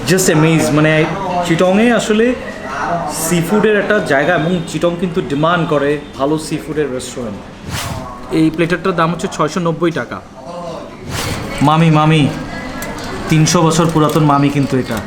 Just amaze, মানে চিটংয়ে আসলে C ফুডের একটা জায়গা এবং চিটং কিন্তু ডিমান্ড করে ভালো সি ফুডের রেস্টুরেন্ট। এই প্লেটারটার দাম হচ্ছে 690 টাকা। মামি মামি 300 বছর পুরাতন মামি কিন্তু এটা।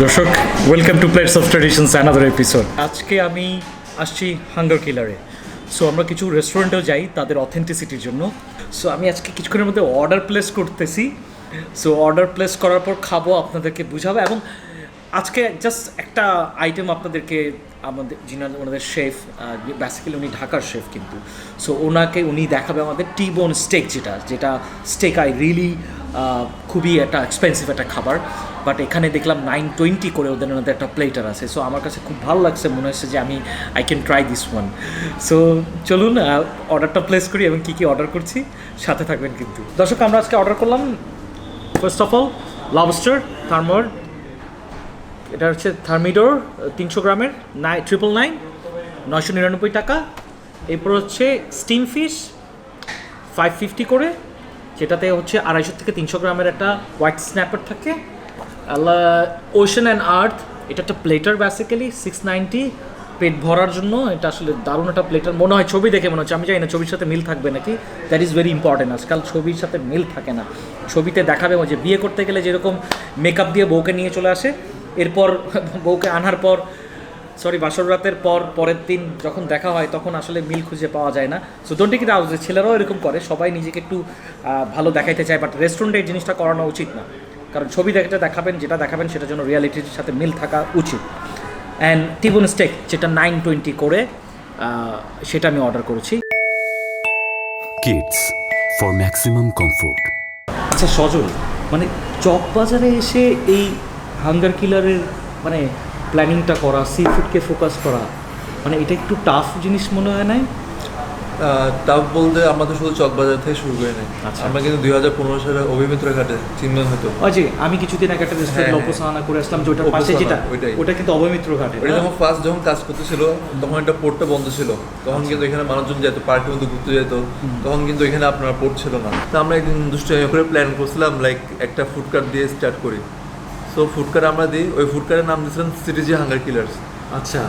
দর্শক, welcome to plates of traditions another episode. আজকে আমি আসছি হাঙ্গার কিলারে। সো আমরা কিছু রেস্টুরেন্টেও যাই তাদের অথেন্টিসিটির জন্য। সো আমি আজকে কিছুক্ষণের মধ্যে অর্ডার প্লেস করতেছি। সো অর্ডার প্লেস করার পর খাবো, আপনাদেরকে বুঝাবো। এবং আজকে জাস্ট একটা আইটেম আপনাদেরকে, আমাদের যিনি ওনাদের শেফ, বেসিক্যালি উনি ঢাকার শেফ কিন্তু। সো উনি দেখাবে আমাদের টি-বোন স্টেক, যেটা স্টেক আই রিয়েলি খুবই একটা এক্সপেন্সিভ একটা খাবার। বাট এখানে দেখলাম 920 করে ওদের একটা প্লেটার আছে। সো আমার কাছে খুব ভালো লাগছে, মনে হচ্ছে যে I can try this one. So চলুন অর্ডারটা প্লেস করি এবং কী অর্ডার করছি সাথে থাকবেন কিন্তু। দর্শক, আমরা আজকে অর্ডার করলাম ফার্স্ট অফ অল লবস্টার থার্মোর। এটা হচ্ছে থার্মিডোর 300 গ্রামের 999 টাকা। এরপর হচ্ছে স্টিম ফিশ 550 করে, যেটাতে হচ্ছে 250 থেকে 300 গ্রামের একটা হোয়াইট স্ন্যাপার থাকে। ওশান অ্যান্ড আর্থ, এটা একটা প্লেটার বেসিক্যালি 690, পেট ভরার জন্য। এটা আসলে দারুণ একটা প্লেটার মনে হয়, ছবি দেখে মনে হচ্ছে। আমি জানি না ছবির সাথে মিল থাকবে নাকি, দ্যাট ইজ ভেরি ইম্পর্টেন্ট। আজকাল ছবির সাথে মিল থাকে না। ছবিতে দেখাবে যে বিয়ে করতে গেলে যেরকম মেকআপ দিয়ে বউকে নিয়ে চলে আসে, এরপর বউকে আনার পর বাসর রাতের পরের দিন যখন দেখা হয় তখন আসলে মিল খুঁজে পাওয়া যায় না। So don't take it out, ছেলেরাও এরকম করে, সবাই নিজেকে একটু ভালো দেখাইতে চায়। বাট রেস্টুরেন্টে এই জিনিসটা করানো উচিত না, কারণ ছবি যেটা দেখাবেন সেটার জন্য রিয়ালিটির সাথে মিল থাকা উচিত। অ্যান্ড টি-বোন স্টেক যেটা 920 করে, সেটা আমি অর্ডার করেছি। Kids for maximum comfort. আচ্ছা সজল, মানে চকবাজারে এসে এই হাঙ্গার কিলারের মানে প্ল্যানিংটা করা, সি ফুডকে ফোকাস করা, মানে এটা একটু টাফ জিনিস মনে হয় নাই? টাফ বলতে আমাদের শুধু চকবাজার থেকে শুরু করে নেই। আচ্ছা। আমরা কিন্তু 2015 সালে অভিমিত্র ঘাটে চিনবেন হয়তো। যে আমি কিছুদিন আগে একটা রেস্টুরেন্ট লোপোসানা করে আসলাম, যেটার পাশে, যেটা ওটা কিন্তু অবমিত্র ঘাটে। ওটা যখন কাজ করতেছিল তখন একটা পোর্টটা বন্ধ ছিল। তখন কিন্তু এখানে মানুষজন যেত, পার্কের মধ্যে ঘুরতে যেত। তখন কিন্তু এখানে আপনার পোর্ট ছিল না। তো আমরা একদিন দুষ্টামি করে প্ল্যান করছিলাম লাইক একটা ফুড কার্ট দিয়ে স্টার্ট করি। সো ফুড কার্ট আমরা দিই, ওই ফুড কার্টের নাম দিয়েছিলাম সিটিজি হাঙ্গার কিলার্স। আচ্ছা।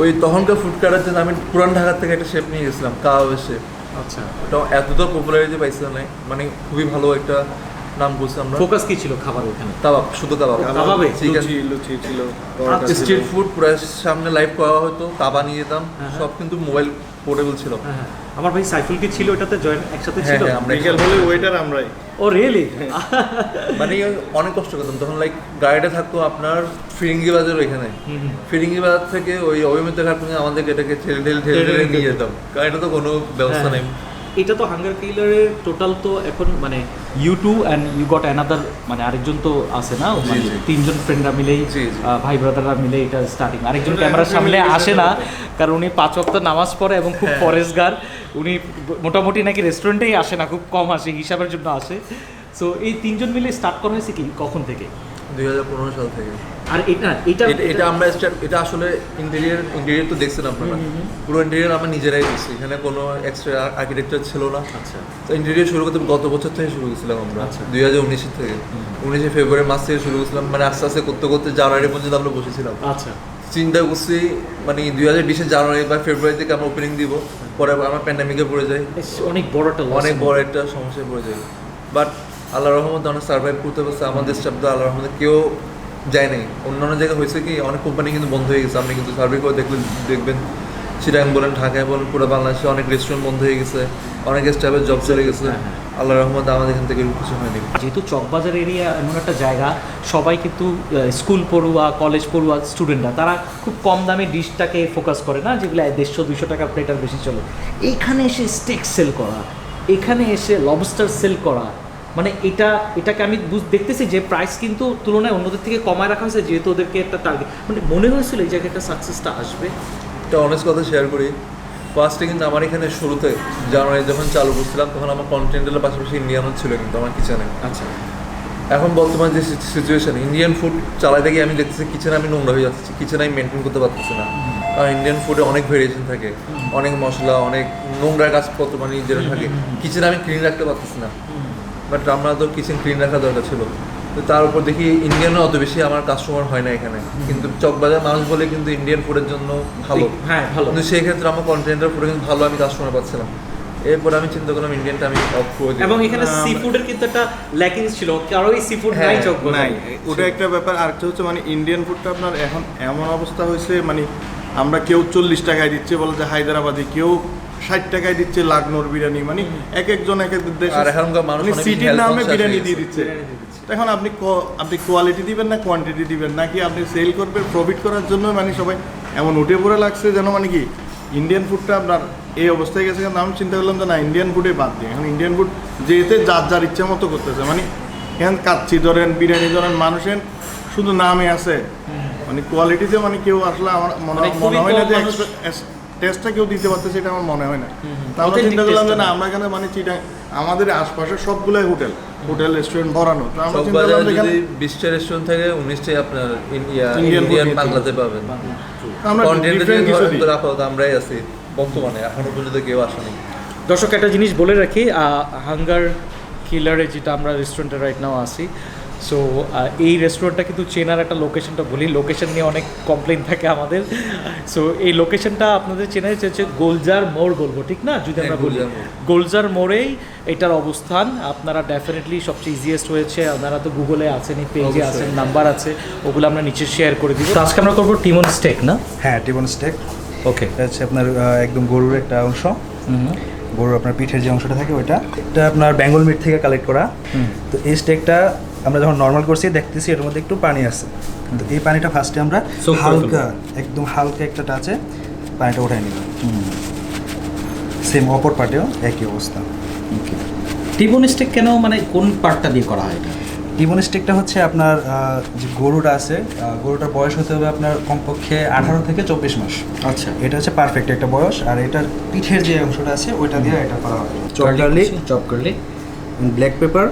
ওই তখনকার ফুড কার্টের জন্য আমি পুরান ঢাকার থেকে একটা শেফ নিয়ে গেছিলাম, কাবাবের শেফ। আচ্ছা। ওটা এতটা পপুলারিটি পাইছিল না, মানে খুবই ভালো একটা নাম করছি আমরা। ফোকাস কি ছিল খাবার ওখানে? কাবাব, শুধু কাবাব। কাবাবে লুচি ছিল, স্ট্রিট ফুড পুরো সামনে লাইভ করা হতো, তাবা নিয়ে যেতাম, সব কিন্তু মোবাইল পোর্টেবল ছিল। আমার ভাই সাইফুল কি ছিল এটাতে জয়েন একসাথে ছিল? বিকেল হলে ওয়েটার আমরাই। ও রিয়েলি? মানে অনেক কষ্ট করতাম তখন। লাইক গাড়িটা থাকতো আপনার ফিরিঙ্গি বাজার ওইখানে, ফিরিঙ্গি বাজার থেকে ওই অভিমিত্র ঘাট পর্যন্ত আমাদেরকে এটাকে ঠেলে নিয়ে যেতাম, কারণ এটা তো কোনো ব্যবস্থা নেই। এটা তো হাঙ্গার কিলারের টোটাল তো এখন মানে you two and you got another, মানে আরেকজন তো আছে না, মানে 3জন ফ্রেন্ডরা মিলেই, ভাই ব্রাদাররা মিলে এটা স্টার্টিং। আরেকজন ক্যামেরার সামনে আসে না, কারণ উনি 5 ওয়াক্ত নামাজ পড়ে এবং খুব পরেশগার। উনি মোটামুটি নাকি রেস্টুরেন্টেই আসে না, খুব কম আসে, হিসাবের জন্য আসে। সো এই 3জন মিলে স্টার্ট করা হয়েছে কি কখন থেকে? 2015 সাল থেকে। আর এটা আমরা এটা আসলে ইন্টেরিয়র তো দেখছেন আপনারা, পুরো ইন্টেরিয়র আমরা নিজেরাই দিচ্ছি, এখানে কোনো এক্সট্রা আর্কিটেকচার ছিল না। আচ্ছা। তো ইন্টেরিয়র শুরু করতে গত বছর থেকে শুরু করেছিলাম আমরা। 2019 থেকে 19 ফেব্রুয়ারি মাস থেকে শুরু করেছিলাম, মানে আস্তে আস্তে করতে জানুয়ারি পর্যন্ত আমরা বসেছিলাম। আচ্ছা। চিন্তা করছি মানে 2020 জানুয়ারি বা ফেব্রুয়ারি থেকে আমরা ওপেনিং দিব, পরে আমরা প্যান্ডামিকে পড়ে যাই, অনেক বড় একটা সমস্যায় পড়ে যাই। বাট আল্লাহর রহমতে অনেক সার্ভাইভ করতে পারছে আমাদের স্টাফরা, আল্লাহর রহমতে কেউ যায় নাই। অন্যান্য জায়গায় হয়েছে কি অনেক কোম্পানি কিন্তু বন্ধ হয়ে গেছে, আপনি কিন্তু সার্ভে করে দেখবেন চিটাগাং বলেন, ঢাকায় বলেন, পুরো বাংলাদেশে অনেক রেস্টুরেন্ট বন্ধ হয়ে গেছে, অনেক স্টাফের জব চলে গেছে। আল্লাহ রহমতে আমাদের এখান থেকে কিছু হয়নি। যেহেতু চকবাজার এরিয়া এমন একটা জায়গা, সবাই কিন্তু স্কুল পড়ুয়া, কলেজ পড়ুয়া স্টুডেন্টরা তারা খুব কম দামে ডিশটাকে ফোকাস করে না, যেগুলো 150-200 টাকা প্লেটার বেশি চলে। এইখানে এসে স্টেক সেল করা, এখানে এসে লবস্টার সেল করা, মানে এটাকে আমি দেখতেছি যে প্রাইস কিন্তু তুলনায় অন্যদের থেকে কমায় রাখা হয়েছে, যেহেতু ওদেরকে একটা টার্গেট, মানে মনে হয়েছিল এই জায়গায় একটা সাকসেসটা আসবে। একটা অনেস্ট কথা শেয়ার করি, ফার্স্টে কিন্তু আমার এখানে শুরুতে জানুয়ারি যখন চালু করছিলাম তখন আমার কন্টিনেন্টালের পাশাপাশি ইন্ডিয়ানও ছিল কিন্তু আমার কিচেনে। আচ্ছা, এখন বর্তমান যে সিচুয়েশন, ইন্ডিয়ান ফুড চালাইতে গিয়ে আমি দেখতেছি কিচেনে আমি নোংরা হয়ে যাচ্ছি, কিচেনে আমি মেনটেন করতে পারতেছি না। কারণ ইন্ডিয়ান ফুডে অনেক ভেরিয়েশন থাকে, অনেক মশলা, অনেক নোংরা কাজপত্র মানে যেটা থাকে, কিচেনে আমি ক্লিন রাখতে পারতেছি না। বাট আমরা তো কিচেন ক্লিন রাখা দরকার ছিল, তো তার উপর দেখি ইন্ডিয়ানও অত বেশি আমার কাস্টমার হয় না এখানে। কিন্তু চকবাজার মানুষ বলে কিন্তু ইন্ডিয়ান ফুডের জন্য ভালো, হ্যাঁ ভালো, কিন্তু সেই ক্ষেত্রে আমার কন্টিনেন্টাল ফুডে কিন্তু ভালো আমি কাস্টমার পাচ্ছিলাম। এরপর আমি চিন্তা করলাম ইন্ডিয়ানটা আমি অফ করে দিই। এবং এখানে সি ফুডের কিন্তু একটা ল্যাকিংস ছিল, কারো এই সি ফুড নাই হ্যাঁ, চকবাজারে। নাই, ওটা একটা ব্যাপার। আরেকটা হচ্ছে মানে ইন্ডিয়ান ফুডটা আপনার এখন এমন অবস্থা হয়েছে, মানে আমরা কেউ 40 টাকায় দিচ্ছে বলে যে হায়দ্রাবাদি, কেউ 60 টাকায় দিচ্ছে লাকনোর বিরিয়ানি, মানে এক একজন এক এক দেশে আর এখনকার মানুষ অনেক সিটির health নামে conscious বিরিয়ানি হয়ে দিয়ে গেছে। দিচ্ছে। তো এখন আপনি কোয়ালিটি দিবেন না কোয়ান্টিটি দিবেন, নাকি আপনি সেল করবেন প্রফিট করার জন্য, মানে সবাই এমন উঠে পড়ে লাগছে যেন মানে কি ইন্ডিয়ান ফুডটা আপনার এই অবস্থায় গেছে। কিন্তু আমি চিন্তা করলাম যে না, ইন্ডিয়ান ফুডে বাদ দিই। এখন ইন্ডিয়ান ফুড যেতে যার ইচ্ছা মতো করতেছে, মানে এখন কাচ্চি ধরেন, বিরিয়ানি ধরেন, মানুষের শুধু নামে আছে, মানে কোয়ালিটিতে মানে কেউ আসলে আমার মানে মনে হয় না যে মানুষ- টেস্টটা কেউ দিতে পারতেছে, এটা আমার মনে হয় না। তা আমরা Authentic চিন্তা করলাম যে taste না, আমরা এখানে মানে চিটাং আমাদের আশপাশে সবগুলাই হোটেল রেস্টুরেন্ট ভরানো, তো আমরা চিন্তা চকবাজারে করলাম যে যদি এখানে 20টা রেস্টুরেন্ট থাকে 19টাই আপনার Indian food ইন্ডিয়ান নিয়ে বাংলাতে পাবেন। আমরা কন্টেন্টে different কিছু দিই। আপাতত আমরাই আছি বর্তমানে, এখনো পর্যন্ত কেউ আসেনি। দর্শক একটা জিনিস বলে রাখি, হাঙ্গার কিলারে যেটা আমরা রেস্টুরেন্টে রাইট নাও আসি, সো এই রেস্টুরেন্টটা কিন্তু চেনার একটা লোকেশনটা বলি, লোকেশন নিয়ে অনেক কমপ্লেন থাকে আমাদের। সো এই লোকেশনটা আপনাদের চেনা হচ্ছে গোলজার মোড় বলবো, ঠিক না? যদি আমরা বলি গোলজার মোড়। গোলজার মোড়েই এটার অবস্থান। আপনারা ডেফিনেটলি সবচেয়ে ইজিয়েস্ট হয়েছে, আপনারা তো গুগলে আছেন, এই পেজে অবশ্যই। আছেন, নাম্বার আছে, ওগুলো আমরা নিচে শেয়ার করে দিব। তো আজকে আমরা করবো টিমন স্টেক, না? হ্যাঁ, টিবন স্টেক। ওকে, এটা হচ্ছে আপনার একদম গরুর একটা অংশ, গরুর আপনার পিঠের যে অংশটা থাকে ওইটা, এটা আপনার বেঙ্গল মিট থেকে কালেক্ট করা। তো এই স্টেকটা আমরা যখন নর্মাল করছি দেখতেছি এর মধ্যে একটু পানি আছে, তো এই পানিটা ফার্স্টে আমরা Soak করে হালকা, একদম হালকা একটা টাচে পানিটা উঠাই নিলাম। সেম অপর পার্টেও একই অবস্থা। টিমন স্টেক কেন, মানে কোন পার্টটা দিয়ে করা হয় এটা? টিবন স্টেকটা হচ্ছে আপনার যে গরুটা আছে, গরুটার বয়স হতে হবে আপনার কমপক্ষে 18 থেকে 24 মাস। আচ্ছা, এটা হচ্ছে পারফেক্ট একটা বয়স। আর এটার পিঠের যে অংশটা আছে ওইটা দিয়ে এটা করা হবে। চপ গার্লিক, চপ করলে black pepper,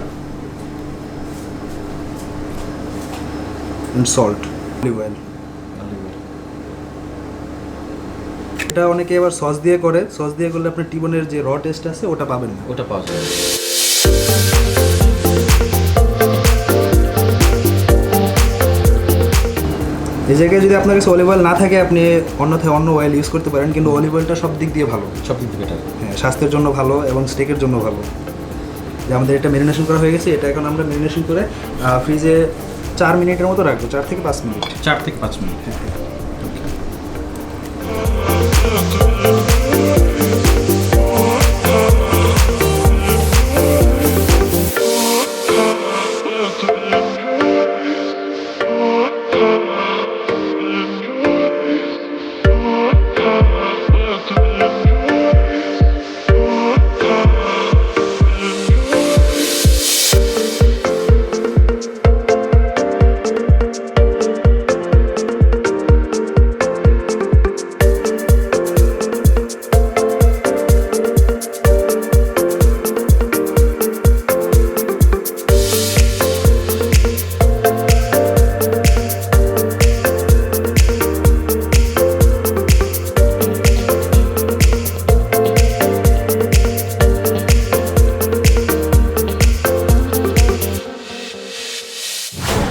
salt, olive oil. এটা অনেকে এবার সস দিয়ে করে, সস দিয়ে করলে আপনার টিবনের যে র টেস্ট আছে ওটা পাবেন না। ওটা পাওয়া যায়। এই জায়গায় যদি আপনার কাছে অলিভ অয়েল না থাকে আপনি অন্যথায় অন্য অয়েল ইউজ করতে পারেন, কিন্তু অলিভ অয়েলটা সব দিক দিয়ে ভালো। সব দিক বেটার। হ্যাঁ, স্বাস্থ্যের জন্য ভালো এবং স্টেকের জন্য ভালো। যে আমাদের এটা ম্যারিনেশন করা হয়ে গেছে, এটা এখন আমরা ম্যারিনেশন করে ফ্রিজে 4 মিনিটের মতো রাখবো, 4 থেকে 5 মিনিট। 4 থেকে 5 মিনিট।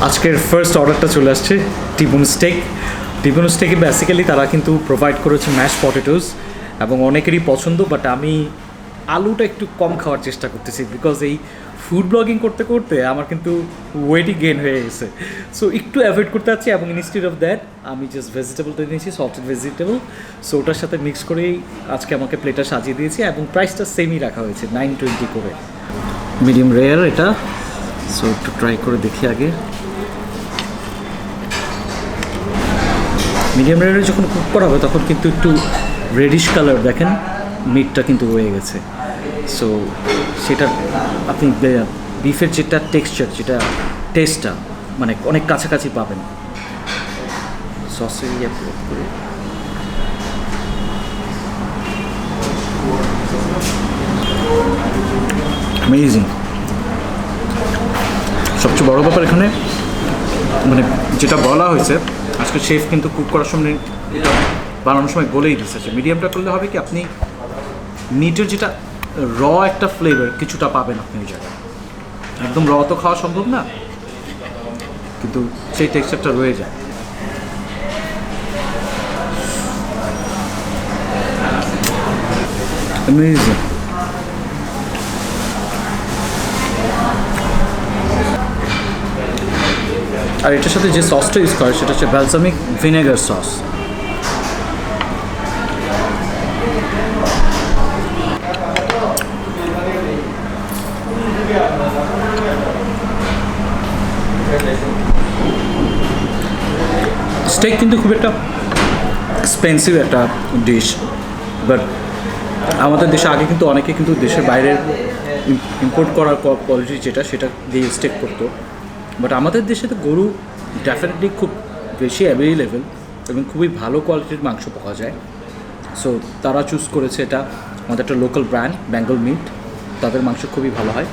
আজকের ফার্স্ট অর্ডারটা চলে আসছে টিবন স্টেক। টিবন স্টেকে বেসিক্যালি তারা কিন্তু প্রোভাইড করেছে ম্যাশ পটেটোস এবং অনেকেরই পছন্দ, বাট আমি আলুটা একটু কম খাওয়ার চেষ্টা করতেছি, বিকজ এই ফুড ব্লগিং করতে করতে আমার কিন্তু ওয়েটই গেইন হয়ে গেছে। সো একটু অ্যাভয়েড করতে চাচ্ছি, এবং ইনস্টেড অফ দ্যাট আমি জাস্ট ভেজিটেবলটা নিয়েছি, সল্টেড ভেজিটেবল। সো ওটার সাথে মিক্স করেই আজকে আমাকে প্লেটটা সাজিয়ে দিয়েছি, এবং প্রাইসটা সেমই রাখা হয়েছে 920 করে। মিডিয়াম রেয়ার এটা, সো একটু ট্রাই করে দেখি আগে। মিডিয়াম রেয়ারে যখন কুক করা হবে তখন কিন্তু একটু রেডিশ কালার, দেখেন মিটটা কিন্তু রয়ে গেছে। সো সেটা আপনি বিফের যেটা টেক্সচার, যেটা টেস্টটা মানে অনেক কাছাকাছি পাবেন। সসে করে অ্যামেজিং। সবচেয়ে বড় ব্যাপার এখানে মানে যেটা বলা হয়েছে, আজকে শেফ কিন্তু কুক করার সময় বানানোর সময় বলেই দিয়েছে, মিডিয়ামটা করলে হবে কি আপনি মিটের যেটা র একটা ফ্লেভার কিছুটা পাবেন আপনি ওই জায়গায়। একদম র তো খাওয়া সম্ভব না, কিন্তু সেই টেক্সচারটা রয়ে যায়। Amazing. আর এটার সাথে যে সসটা ইউজ করে সেটা হচ্ছে ব্যালসামিক ভিনেগার সস। স্টেক কিন্তু খুব একটা এক্সপেন্সিভ একটা ডিশ, বাট আমাদের দেশে আগে কিন্তু অনেকে কিন্তু দেশের বাইরের ইম্পোর্ট করার কোয়ালিটি যেটা সেটা দিয়ে স্টেক করতো, বাট আমাদের দেশে তো গরু ডেফিনেটলি খুব বেশি অ্যাভেলেবেল এবং খুবই ভালো কোয়ালিটির মাংস পাওয়া যায়। সো তারা চুজ করেছে এটা, আমাদের একটা লোকাল ব্র্যান্ড বেঙ্গল মিট, তাদের মাংস খুবই ভালো হয়।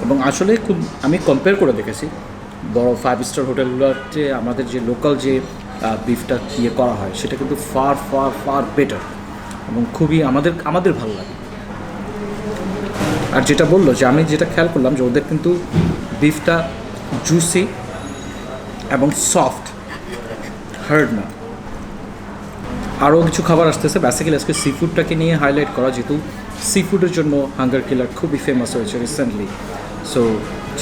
এবং আসলে খুব আমি কম্পেয়ার করে দেখেছি বড় 5 স্টার হোটেলগুলোতে আমাদের যে লোকাল যে বিফটা ইয়ে করা হয় সেটা কিন্তু ফার ফার ফার বেটার, এবং খুবই আমাদের ভালো লাগে। আর যেটা বললো যে আমি যেটা খেয়াল করলাম যে ওদের কিন্তু বিফটা জুসি এবং সফট, হার্ড না। আরও কিছু খাবার আসতেছে, বেসিক্যালি আজকে সি ফুডটাকে নিয়ে হাইলাইট করা, যেহেতু সি ফুডের জন্য হাঙ্গার কিলার খুবই ফেমাস হয়েছে রিসেন্টলি। সো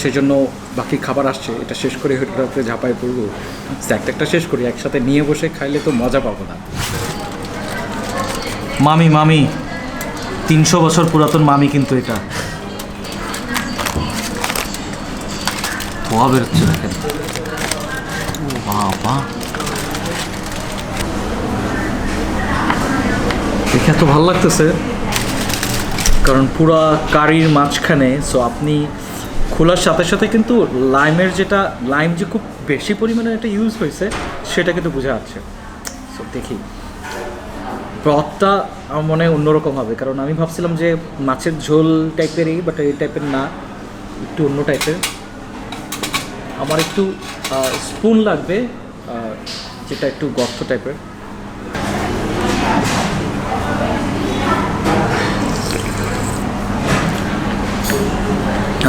সেজন্য বাকি খাবার আসছে, এটা শেষ করে হোটেলটাতে ঝাঁপাই পড়বো, একটা শেষ করি, একসাথে নিয়ে বসে খাইলে তো মজা পাবো না। মামি 300 বছর পুরাতন মামি কিন্তু এটা ধোয়া বেরোচ্ছে, দেখেন বাবা, দেখে এত ভালো লাগতেছে, কারণ পুরা কারির মাঝখানে। সো আপনি খোলার সাথে সাথে কিন্তু লাইমের যেটা লাইম যে খুব বেশি পরিমাণে একটা ইউজ হয়েছে সেটা কিন্তু বোঝা যাচ্ছে। সো দেখি ব্রথটা আমার মনে হয় অন্যরকম হবে, কারণ আমি ভাবছিলাম যে মাছের ঝোল টাইপেরই, বাট এই টাইপের না, একটু অন্য টাইপের। আমার একটু স্পুন লাগবে, যেটা একটু গর্ত টাইপের।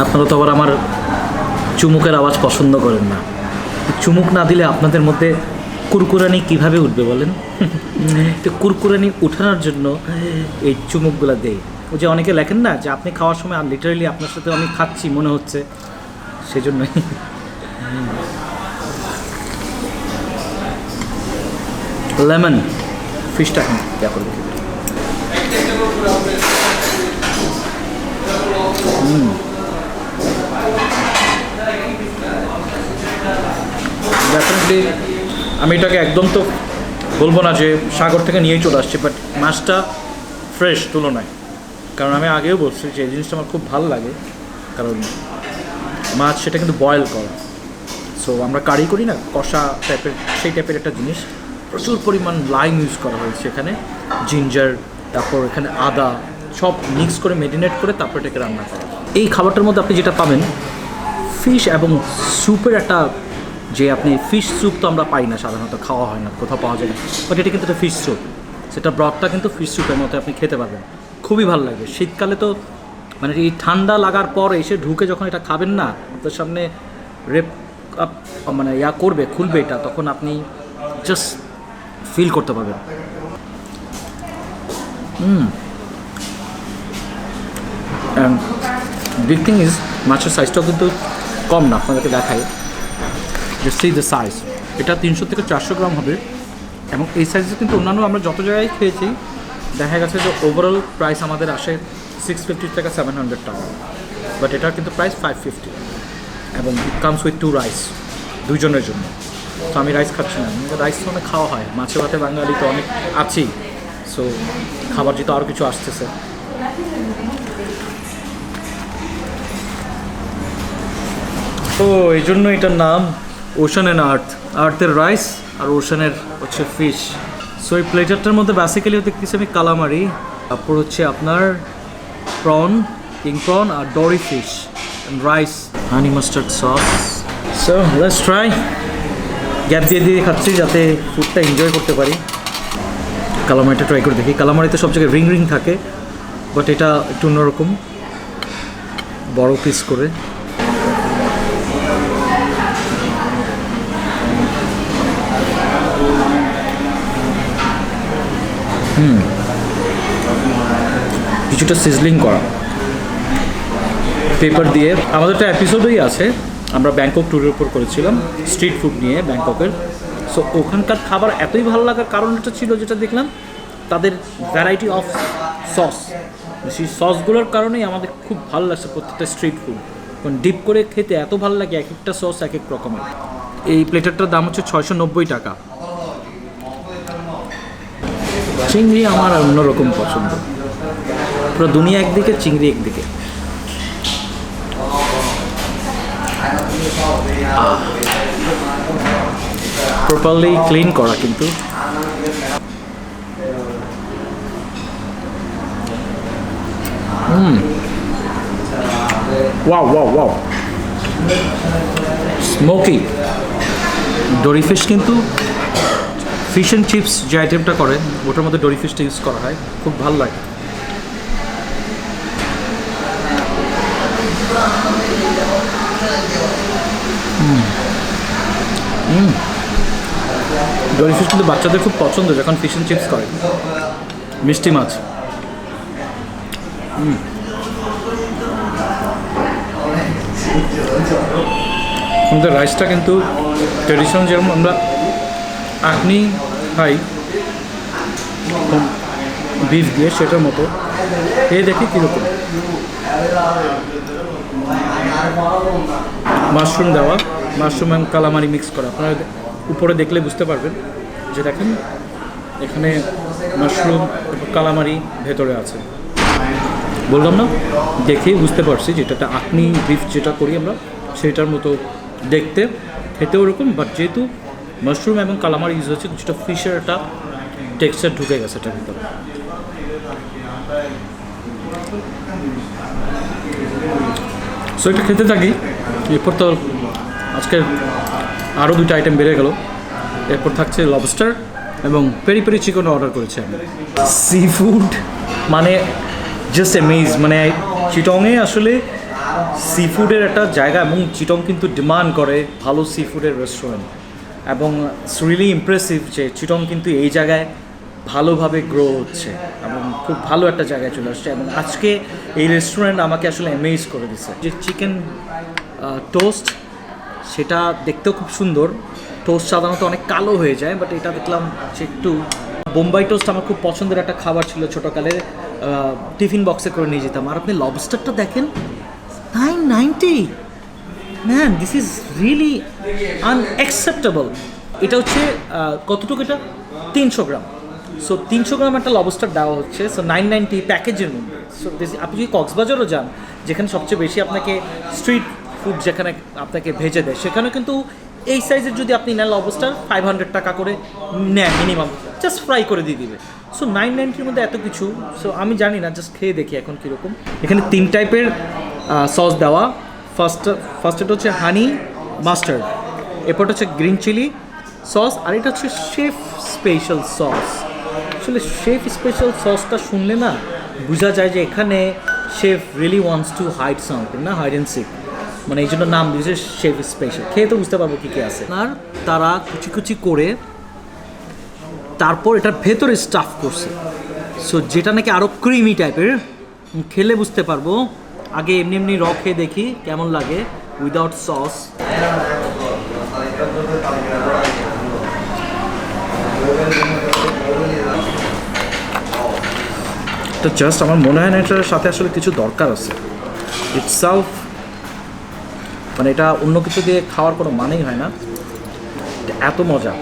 আপনারা তো আবার আমার চুমুকের আওয়াজ পছন্দ করেন না, চুমুক না দিলে আপনাদের মধ্যে কুরকুরানি কিভাবে উঠবে বলেন? তো কুরকুরানি উঠানোর জন্য এই চুমুকগুলো দেই। ও যে অনেকে লেখেন না যে আপনি খাওয়ার সময় আর লিটারালি আপনার সাথে আমি খাচ্ছি মনে হচ্ছে, সেজন্যই। লেমন ফিশটা ইয়া করবে, ডেফিনেটলি আমি এটাকে একদম তো বলবো না যে সাগর থেকে নিয়েই চলে আসছে, বাট মাছটা ফ্রেশ তুলনায়। কারণ আমি আগেও বলছি যে এই জিনিসটা আমার খুব ভালো লাগে, কারণ মাছ সেটা কিন্তু বয়েল করা। সো আমরা কারি করি না, কষা টাইপের, সেই টাইপের একটা জিনিস। প্রচুর পরিমাণ লাইম ইউজ করা হয়েছে এখানে, জিঞ্জার, তারপর এখানে আদা, সব মিক্স করে মেরিনেট করে তারপর এটাকে রান্না করা। এই খাবারটার মধ্যে আপনি যেটা পাবেন ফিশ এবং স্যুপের একটা, যে আপনি ফিশ স্যুপ তো আমরা পাই না সাধারণত, খাওয়া হয় না, কোথাও পাওয়া যায় না, বাট এটা কিন্তু একটা ফিশ স্যুপ, সেটা ব্রথটা কিন্তু ফিশ স্যুপের মতো আপনি খেতে পারবেন, খুবই ভালো লাগবে। শীতকালে তো মানে এই ঠান্ডা লাগার পর এসে ঢুকে যখন এটা খাবেন না, আপনার সামনে রেপ আপ মানে ইয়া করবে, খুলবে এটা, তখন আপনি জাস্ট ফিল করতে পারবেন। বিগ থিং ইজ মাছের সাইজটাও কিন্তু কম না, আপনাদেরকে দেখাই। যে সি দ্য সাইজ, এটা 300 থেকে 400 গ্রাম হবে এবং এই সাইজে কিন্তু অন্যান্য আমরা যত জায়গায় খেয়েছি দেখা গেছে যে ওভারঅল প্রাইস আমাদের আসে 650 থেকে 700 টাকা, বাট এটার কিন্তু প্রাইস 550 এবং ইট কামস উইথ 2 রাইস, দুইজনের জন্য। তো আমি রাইস খাচ্ছি না, রাইস তো অনেক খাওয়া হয়, মাছে ভাতে বাঙালি তো অনেক আছেই, সো খাবার যেহেতু আরও কিছু আসতেছে। তো এই জন্য এটার নাম ওশান অ্যান্ড আর্থের রাইস আর ওশানের হচ্ছে ফিশ। সো এই প্লেটারটার মধ্যে বেসিক্যালি দেখতেছি আমি কালামারি, তারপর হচ্ছে আপনার প্রন, কিং প্রন আর dory fish and rice, honey mustard sauce. So let's try. Gap দিয়ে দিয়ে খাচ্ছি যাতে ফুডটা এনজয় করতে পারি। কালামারিটা ট্রাই করে দেখি। কালামারিতে সব জায়গায় রিং রিং থাকে, বাট এটা একটু অন্যরকম, বড় পিস করে। কিছুটা সিজলিং করা পেপার দিয়ে। আমাদের একটা এপিসোডই আছে, আমরা ব্যাংকক ট্যুরের উপর করেছিলাম স্ট্রিট ফুড নিয়ে ব্যাংককের। সো ওখানকার খাবার এতই ভালো লাগার কারণ এটা ছিল, যেটা দেখলাম তাদের ভ্যারাইটি অফ সস, সেই সসগুলোর কারণেই আমাদের খুব ভালো লাগছে প্রত্যেকটা স্ট্রিট ফুড। কারণ ডিপ করে খেতে এত ভালো লাগে, এক একটা সস এক এক রকমের। এই প্লেটারটার দাম হচ্ছে 690 টাকা। চিংড়ি আমার অন্যরকম পছন্দ, পুরো দুনিয়া একদিকে, চিংড়ি একদিকে। প্রপারলি ক্লিন করা কিন্তু। Wow wow wow, smoky dory fish. কিন্তু ফিশ অ্যান্ড চিপস যে আইটেমটা করে ওটার মধ্যে ডরি ফিশটা ইউজ করা হয়, খুব ভালো লাগে। ডরি ফিশ কিন্তু বাচ্চাদের খুব পছন্দ যখন ফিশ অ্যান্ড চিপস করে। মিষ্টি মাছ। আমাদের রাইসটা কিন্তু ট্রেডিশনাল, যেরকম আমরা আখনি খাই বিফ দিয়ে, সেটার মতো। এই দেখি কীরকম মাশরুম দেওয়া, মাশরুম এবং কালামারি মিক্স করা। আপনারা উপরে দেখলে বুঝতে পারবেন যে দেখেন এখানে মাশরুম কালামারি ভেতরে আছে। বললাম না, দেখেই বুঝতে পারছি যেটা একটা আখনি বিফ যেটা করি আমরা সেটার মতো দেখতে, খেতেও ওরকম। বাট যেহেতু মাশরুম এবং কালামারি ইউজ হচ্ছে, কিছুটা ফিশের একটা টেক্সচার ঢুকে গেছে এটার ভিতরে। সো এটা খেতে থাকি। এরপর তো আজকে আরও 2টা আইটেম বেড়ে গেল। এরপর থাকছে লবস্টার এবং পেরি পেরি চিকেন অর্ডার করেছি আমি। সি ফুড মানে জাস্ট অ্যামেজ। মানে চিটংয়ে আসলে সি ফুডের একটা জায়গা, এবং চিটং কিন্তু ডিমান্ড করে ভালো সি ফুডের রেস্টুরেন্ট। এবং ইটস রিয়েলি ইমপ্রেসিভ যে চিটং কিন্তু এই জায়গায় ভালোভাবে গ্রো হচ্ছে এবং খুব ভালো একটা জায়গায় চলে আসছে। এবং আজকে এই রেস্টুরেন্ট আমাকে আসলে অ্যামেজ করে দিচ্ছে। যে চিকেন টোস্ট, সেটা দেখতেও খুব সুন্দর। টোস্ট সাধারণত অনেক কালো হয়ে যায়, বাট এটা দেখলাম যে একটু বোম্বাই টোস্ট আমার খুব পছন্দের একটা খাবার ছিল ছোটোকালে, টিফিন বক্সে করে নিয়ে যেতাম। আর আপনি লবস্টারটা দেখেন, 990, man this is really unacceptable. এটা হচ্ছে কতটুকু, এটা 300 গ্রাম। সো 300 গ্রাম একটা লবস্টার দেওয়া হচ্ছে, সো 990 প্যাকেজের মধ্যে। সো আপনি যদি কক্সবাজারও যান, যেখানে সবচেয়ে বেশি আপনাকে স্ট্রিট ফুড যেখানে আপনাকে ভেজে দেয়, সেখানে কিন্তু এই সাইজের যদি আপনি নেন লবস্টার 500 টাকা করে নেন মিনিমাম, জাস্ট ফ্রাই করে দিয়ে দিবে। সো 990-র মধ্যে এত কিছু। সো আমি জানি না, জাস্ট খেয়ে দেখি এখন কীরকম। এখানে 3 টাইপের সস দেওয়া। ফার্স্টটা হচ্ছে হানি মাস্টার্ড, এরপরটা হচ্ছে গ্রিন চিলি সস, আর এটা হচ্ছে শেফ স্পেশাল সস। আসলে শেফ স্পেশাল সসটা শুনলে না বোঝা যায় যে এখানে chef really wants to hide something, না হাইড অ্যান্ড সিক, মানে এই জন্য নাম দিয়েছে শেফ স্পেশাল। খেয়ে তো বুঝতে পারবো কী কী আছে। আর তারা কুচি কুচি করে তারপর এটার ভেতরে স্টাফ করছে, সো যেটা নাকি আরও ক্রিমি টাইপের। খেলে বুঝতে পারবো আগে এমনি এমনি র খেয়ে দেখি কেমন লাগে উইদাউট সস। তো জাস্ট আমার মনে হয় না এটার সাথে আসলে কিছু দরকার আছে। ইটসেলফ মানে এটা অন্য কিছু দিয়ে খাওয়ার কোনো মানেই হয় না, এটা এত মজা।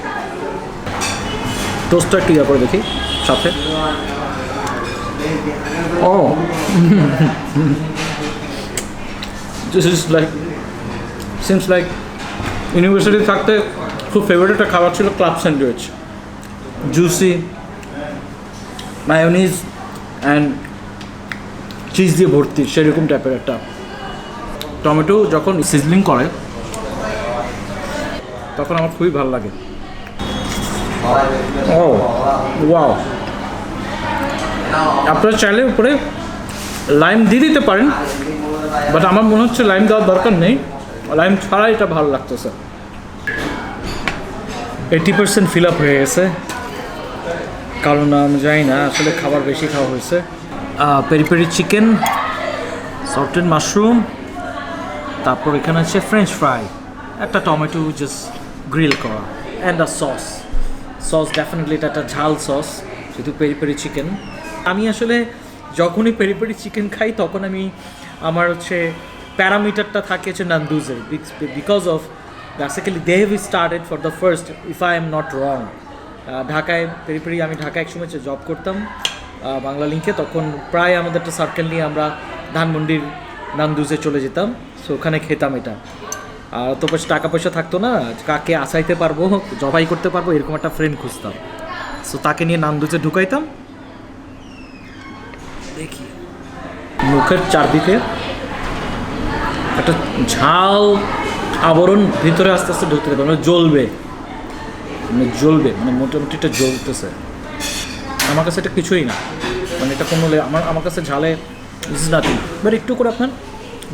টোস্টটা একটু ইয়া করে দেখি সাথে। Oh this is like seems like university থাকতে খুব ফেভারিট একটা খাবার ছিল club sandwich, juicy mayonnaise and cheese দিয়ে ভর্তি, সেরকম টাইপের একটা। টমেটো যখন সিজলিং করে তখন আমার খুবই ভালো লাগে। ও ওয়াও, আপনারা চাইলে উপরে লাইম দিয়ে দিতে পারেন, বাট আমার মনে হচ্ছে লাইম দেওয়ার দরকার নেই, লাইম ছাড়া এটা ভালো লাগতেছে। 80% ফিল আপ হয়ে গেছে, কারণ আমি জানি না আসলে খাবার বেশি খাওয়া হয়েছে। Peri peri chicken, salted mushroom, তারপর এখানে আছে ফ্রেঞ্চ ফ্রাই, একটা টমেটো জাস্ট গ্রিল করা, and a sauce. Sauce definitely এটা একটা ঝাল সস, যেহেতু পেরি পেরি চিকেন। আমি আসলে যখনই পেরি পেরি চিকেন খাই তখন আমার হচ্ছে প্যারামিটারটা থাকে হচ্ছে নান্দুজের, because of basically they have started for the first, if I am not wrong. ঢাকায় পেরি পেরি, আমি ঢাকায় একসময় জব করতাম বাংলা লিঙ্কে, তখন প্রায় আমাদের একটা সার্কেল নিয়ে আমরা ধানমন্ডির নান্দুজে চলে যেতাম। সো ওখানে খেতাম এটা। আর তো টাকা পয়সা থাকতো না, কাকে আসাইতে পারবো, জবাই করতে পারবো, এরকম একটা ফ্রেন্ড খুঁজতাম। সো তাকে নিয়ে নান্দুজে ঢুকাইতাম। দেখি মুখের চারদিকে একটা ঝাল আবরণ ভিতরে আস্তে আস্তে ঢুকতে থাকবে, মানে জ্বলবে, মানে মোটামুটি এটা জ্বলতেছে। আমার কাছে এটা কিছুই না, মানে এটা কোনো আমার কাছে ঝালে দিস ইজ নাথিং, বাট একটু করে আপনার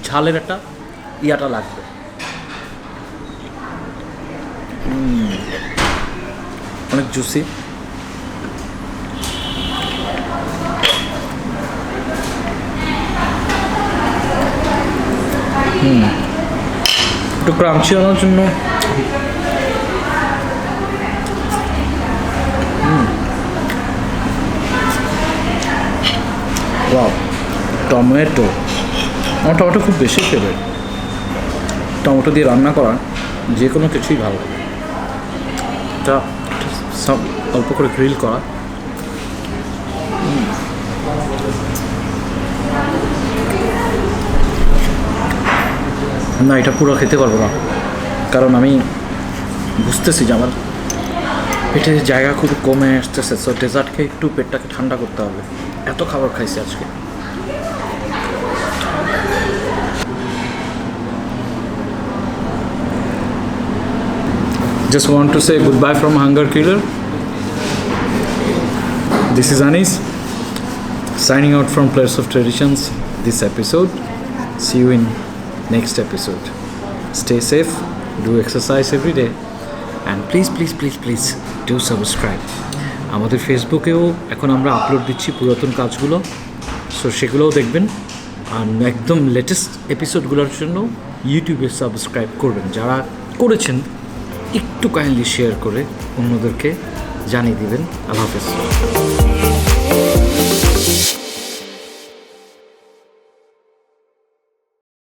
ঝালের একটা ইয়াটা লাগবে। অনেক জুসি, একটু ক্রাঞ্চি আনার জন্য ওয়াও। টমেটো, আমার টমেটো খুব বেশি ফেভারিট। টমেটো দিয়ে রান্না করা যে কোনো কিছুই ভালো লাগে। এটা সব অল্প করে গ্রিল করা, না এটা পুরো খেতে পারবো না, কারণ আমি বুঝতেছি যে আমার পেটে জায়গা খুব কমে আসতেছে। সো ডেজার্ট খেয়ে একটু পেটটাকে ঠান্ডা করতে হবে, এত খাবার খাইছি আজকে। Just want to say goodbye from Hunger Killer. This is Anis signing out from Players of Traditions this episode. See you in next episode. Stay safe, do exercise every day, and please do subscribe. আমাদের ফেসবুকেও এখন আমরা upload দিচ্ছি পুরাতন কাজগুলো, so সেগুলোও দেখবেন। আর একদম লেটেস্ট এপিসোডগুলোর জন্য ইউটিউবে সাবস্ক্রাইব করবেন। যারা করেছেন একটু কাইন্ডলি শেয়ার করে অন্যদেরকে জানিয়ে দিবেন। আল্লাহ হাফেজ।